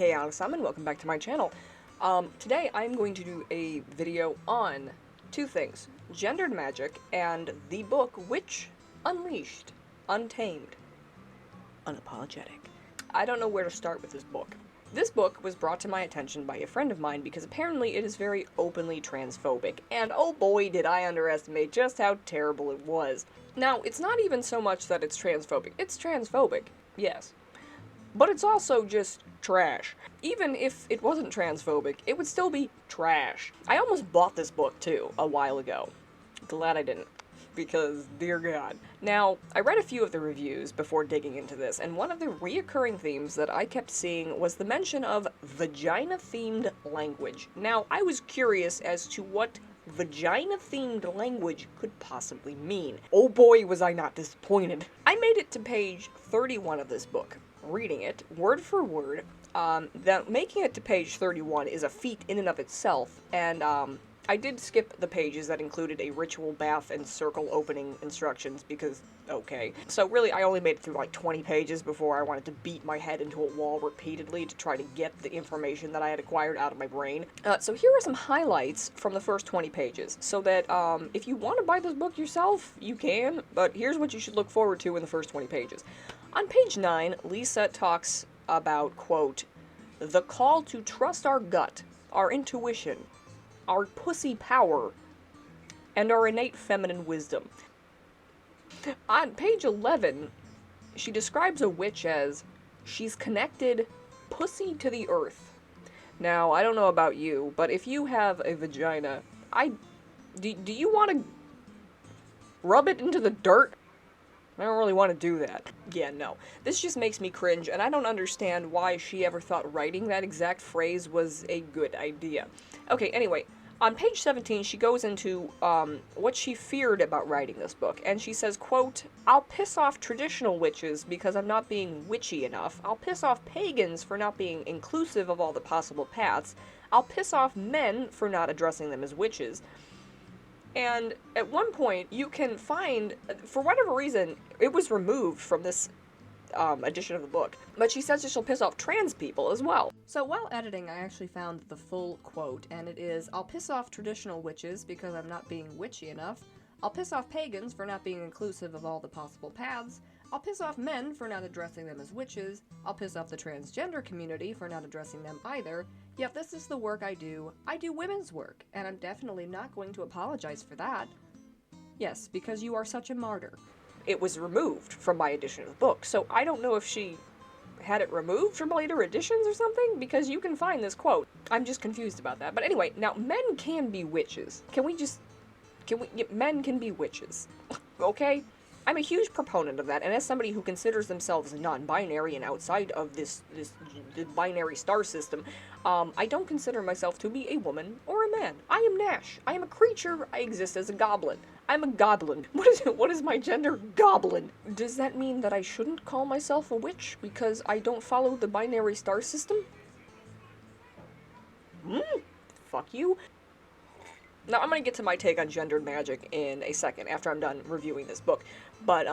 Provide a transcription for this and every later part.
Hey Alex, and welcome back to my channel. Today I'm going to do a video on two things, gendered magic and the book which unleashed, untamed, unapologetic. I don't know where to start with this book. This book was brought to my attention by a friend of mine because apparently it is very openly transphobic, and oh boy did I underestimate just how terrible it was. Now, it's not even so much that it's transphobic. It's transphobic, yes. But it's also just trash. Even if it wasn't transphobic, it would still be trash. I almost bought this book, too, a while ago. Glad I didn't, because dear God. Now, I read a few of the reviews before digging into this, and one of the reoccurring themes that I kept seeing was the mention of vagina-themed language. Now, I was curious as to what vagina-themed language could possibly mean. Oh boy, was I not disappointed. I made it to page 31 of this book. Reading it, word for word, that making it to page 31 is a feat in and of itself, and, I did skip the pages that included a ritual bath and circle opening instructions because, okay. So really, I only made it through like 20 pages before I wanted to beat my head into a wall repeatedly to try to get the information that I had acquired out of my brain. So here are some highlights from the first 20 pages, so that, if you want to buy this book yourself, you can, but here's what you should look forward to in the first 20 pages. On page 9, Lisa talks about, quote, the call to trust our gut, our intuition, our pussy power, and our innate feminine wisdom. On page 11, she describes a witch as, she's connected pussy to the earth. Now, I don't know about you, but if you have a vagina, do you want to rub it into the dirt? I don't really want to do that. Yeah, no. This just makes me cringe, and I don't understand why she ever thought writing that exact phrase was a good idea. Okay, anyway, on page 17, she goes into, what she feared about writing this book, and she says, quote, I'll piss off traditional witches because I'm not being witchy enough. I'll piss off pagans for not being inclusive of all the possible paths. I'll piss off men for not addressing them as witches. And at one point, you can find, for whatever reason, it was removed from this edition of the book, but she says that she'll piss off trans people as well. So while editing, I actually found the full quote, and it is, I'll piss off traditional witches because I'm not being witchy enough. I'll piss off pagans for not being inclusive of all the possible paths. I'll piss off men for not addressing them as witches. I'll piss off the transgender community for not addressing them either. Yet this is the work I do. I do women's work, and I'm definitely not going to apologize for that. Yes, because you are such a martyr. It was removed from my edition of the book, so I don't know if she had it removed from later editions or something, because you can find this quote. I'm just confused about that. But anyway, now, men can be witches. Men can be witches. Okay? I'm a huge proponent of that, and as somebody who considers themselves non-binary and outside of this binary star system, I don't consider myself to be a woman or a man. I am Nash. I am a creature. I exist as a goblin. I'm a goblin. What is my gender? Goblin. Does that mean that I shouldn't call myself a witch because I don't follow the binary star system? Fuck you. Now, I'm gonna get to my take on gendered magic in a second, after I'm done reviewing this book, but,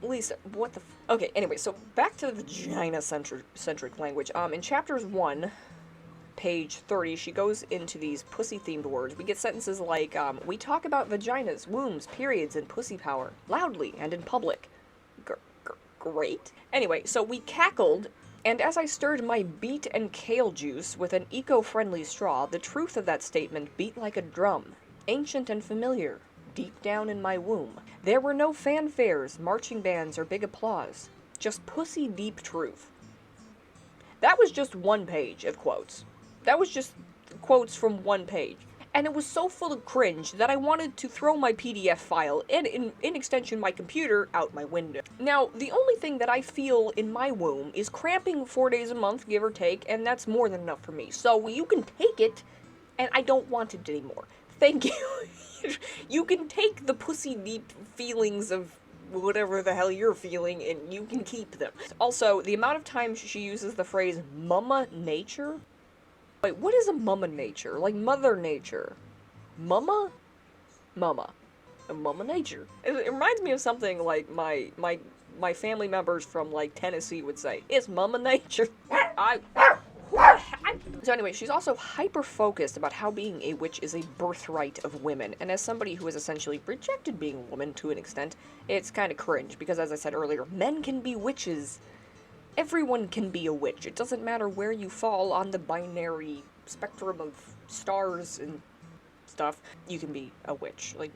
Lisa, what the okay, anyway, so back to the vagina-centric language. In chapters 1, page 30, she goes into these pussy-themed words. We get sentences like, we talk about vaginas, wombs, periods, and pussy power, loudly and in public. Great. Anyway, so we cackled, and as I stirred my beet and kale juice with an eco-friendly straw, the truth of that statement beat like a drum, ancient and familiar, deep down in my womb. There were no fanfares, marching bands, or big applause. Just pussy-deep truth. That was just one page of quotes. That was just quotes from one page. And it was so full of cringe that I wanted to throw my PDF file and, in extension, my computer out my window. Now, the only thing that I feel in my womb is cramping 4 days a month, give or take, and that's more than enough for me. So you can take it, and I don't want it anymore. Thank you. You can take the pussy-deep feelings of whatever the hell you're feeling, and you can keep them. Also, the amount of times she uses the phrase mama nature. Wait, what is a mama nature? Like Mother Nature. Mama? Mama. A mama nature. It reminds me of something like my family members from, like, Tennessee would say. It's mama nature. So anyway, she's also hyper-focused about how being a witch is a birthright of women, and as somebody who has essentially rejected being a woman to an extent, it's kind of cringe, because as I said earlier, men can be witches. Everyone can be a witch. It doesn't matter where you fall on the binary spectrum of stars and stuff. You can be a witch. Like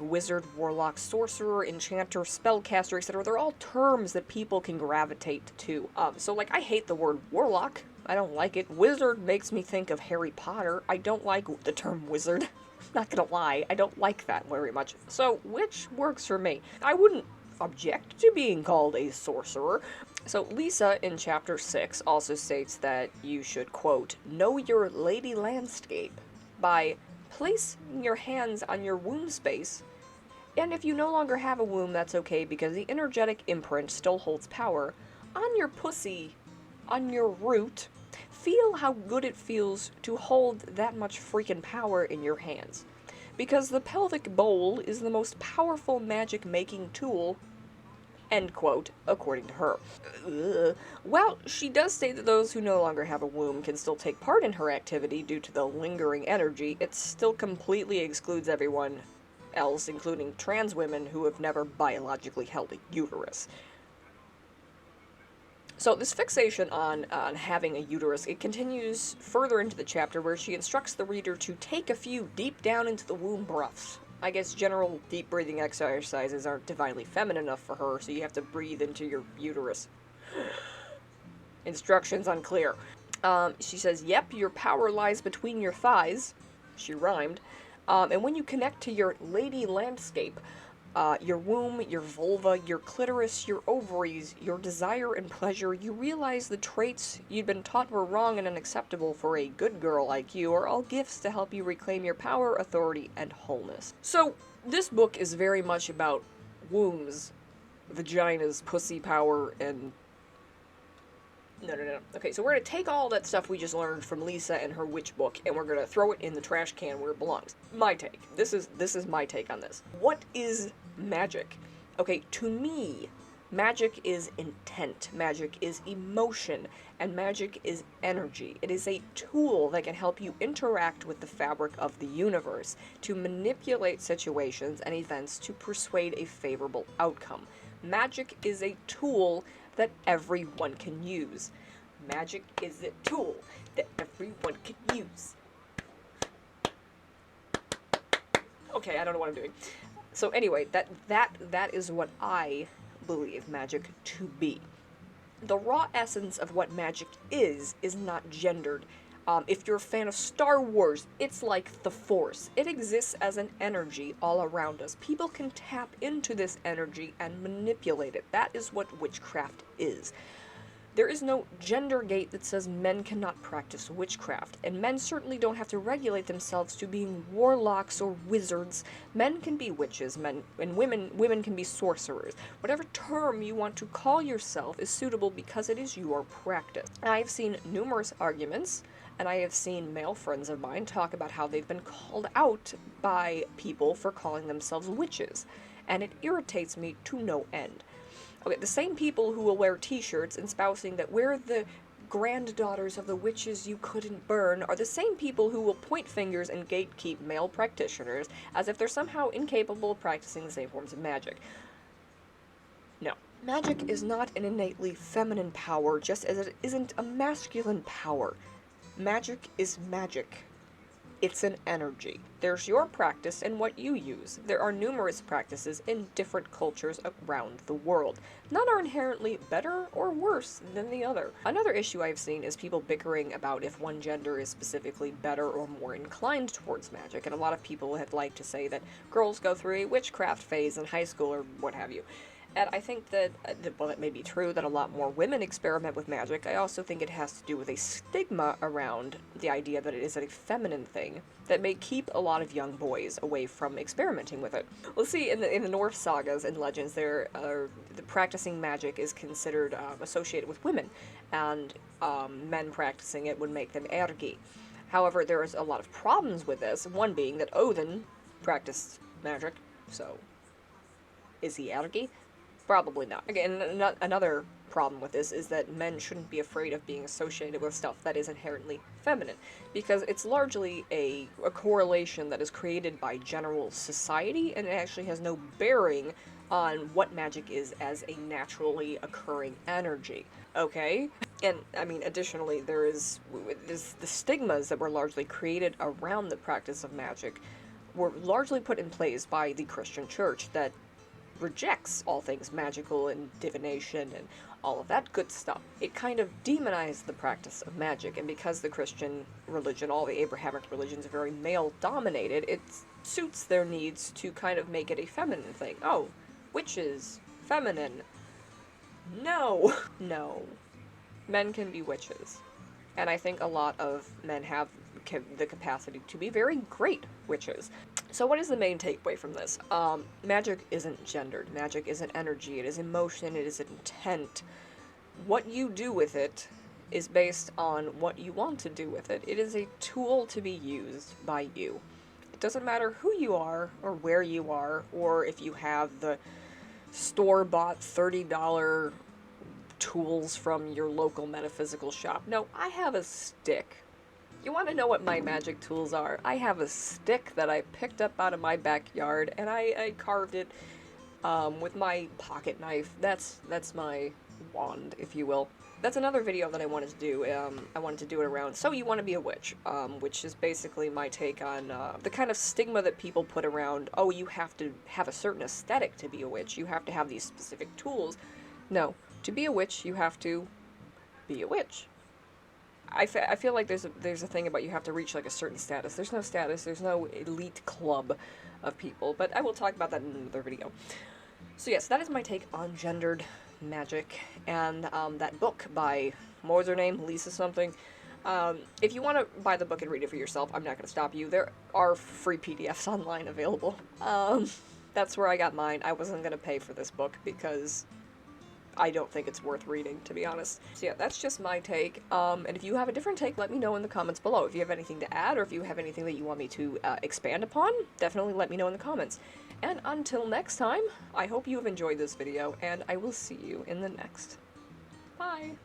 wizard, warlock, sorcerer, enchanter, spellcaster, etc. They're all terms that people can gravitate to. So like, I hate the word warlock. I don't like it. Wizard makes me think of Harry Potter. I don't like the term wizard. Not gonna lie, I don't like that very much. So, witch works for me. I wouldn't object to being called a sorcerer. So Lisa in chapter 6 also states that you should, quote, know your lady landscape by placing your hands on your womb space, and if you no longer have a womb, that's okay because the energetic imprint still holds power, on your pussy, on your root, feel how good it feels to hold that much freaking power in your hands. Because the pelvic bowl is the most powerful magic-making tool, end quote, according to her. While she does state that those who no longer have a womb can still take part in her activity due to the lingering energy, it still completely excludes everyone else, including trans women who have never biologically held a uterus. So this fixation on having a uterus, it continues further into the chapter where she instructs the reader to take a few deep down into the womb breaths. I guess general deep breathing exercises aren't divinely feminine enough for her, so you have to breathe into your uterus. Instructions unclear. She says, yep, your power lies between your thighs. She rhymed. And when you connect to your lady landscape, your womb, your vulva, your clitoris, your ovaries, your desire and pleasure, you realize the traits you'd been taught were wrong and unacceptable for a good girl like you are all gifts to help you reclaim your power, authority, and wholeness. So, this book is very much about wombs, vaginas, pussy power, and... No. Okay, so we're gonna take all that stuff we just learned from Lisa and her witch book, and we're gonna throw it in the trash can where it belongs. My take. This is my take on this. What is magic? Okay, to me, magic is intent, magic is emotion, and magic is energy. It is a tool that can help you interact with the fabric of the universe, to manipulate situations and events to persuade a favorable outcome. Magic is a tool that everyone can use. Magic is a tool that everyone can use. Okay, I don't know what I'm doing. So anyway, that is what I believe magic to be. The raw essence of what magic is not gendered. If you're a fan of Star Wars, it's like the Force. It exists as an energy all around us. People can tap into this energy and manipulate it. That is what witchcraft is. There is no gender gate that says men cannot practice witchcraft, and men certainly don't have to regulate themselves to being warlocks or wizards. Men can be witches, and women can be sorcerers. Whatever term you want to call yourself is suitable because it is your practice. I've seen numerous arguments, and I have seen male friends of mine talk about how they've been called out by people for calling themselves witches, and it irritates me to no end. Okay, the same people who will wear t-shirts espousing that we're the granddaughters of the witches you couldn't burn are the same people who will point fingers and gatekeep male practitioners as if they're somehow incapable of practicing the same forms of magic. No. Magic is not an innately feminine power, just as it isn't a masculine power. Magic is magic. It's an energy. There's your practice and what you use. There are numerous practices in different cultures around the world. None are inherently better or worse than the other. Another issue I've seen is people bickering about if one gender is specifically better or more inclined towards magic, and a lot of people have liked to say that girls go through a witchcraft phase in high school or what have you. And I think that, well, it may be true that a lot more women experiment with magic. I also think it has to do with a stigma around the idea that it is a feminine thing that may keep a lot of young boys away from experimenting with it. Let's see, in the Norse sagas and legends, the practicing magic is considered associated with women, and men practicing it would make them ergi. However, there is a lot of problems with this, one being that Odin practiced magic, so is he ergi? Probably not. Again, another problem with this is that men shouldn't be afraid of being associated with stuff that is inherently feminine, because it's largely a correlation that is created by general society, and it actually has no bearing on what magic is as a naturally occurring energy, okay? And, I mean, additionally, there's the stigmas that were largely created around the practice of magic were largely put in place by the Christian church that rejects all things magical and divination and all of that good stuff. It kind of demonized the practice of magic, and because the Christian religion, all the Abrahamic religions, are very male-dominated, it suits their needs to kind of make it a feminine thing. Oh, witches, feminine. No! No. Men can be witches. And I think a lot of men have the capacity to be very great witches. So what is the main takeaway from this? Magic isn't gendered. Magic isn't energy. It is emotion. It is intent. What you do with it is based on what you want to do with it. It is a tool to be used by you. It doesn't matter who you are, or where you are, or if you have the store-bought $30 tools from your local metaphysical shop. No, I have a stick. You want to know what my magic tools are? I have a stick that I picked up out of my backyard, and I carved it with my pocket knife. That's my wand, if you will. That's another video that I wanted to do. I wanted to do it around So You Want to Be a Witch, which is basically my take on the kind of stigma that people put around, oh, you have to have a certain aesthetic to be a witch. You have to have these specific tools. No. To be a witch, you have to be a witch. I feel like there's a thing about you have to reach like a certain status. There's no status, there's no elite club of people, but I will talk about that in another video. So yes, that is my take on gendered magic, and that book by, what was her name, Lisa something. If you want to buy the book and read it for yourself, I'm not going to stop you. There are free PDFs online available. That's where I got mine. I wasn't going to pay for this book because I don't think it's worth reading, to be honest. So yeah, that's just my take. And if you have a different take, let me know in the comments below. If you have anything to add, or if you have anything that you want me to expand upon, definitely let me know in the comments. And until next time, I hope you have enjoyed this video, and I will see you in the next. Bye!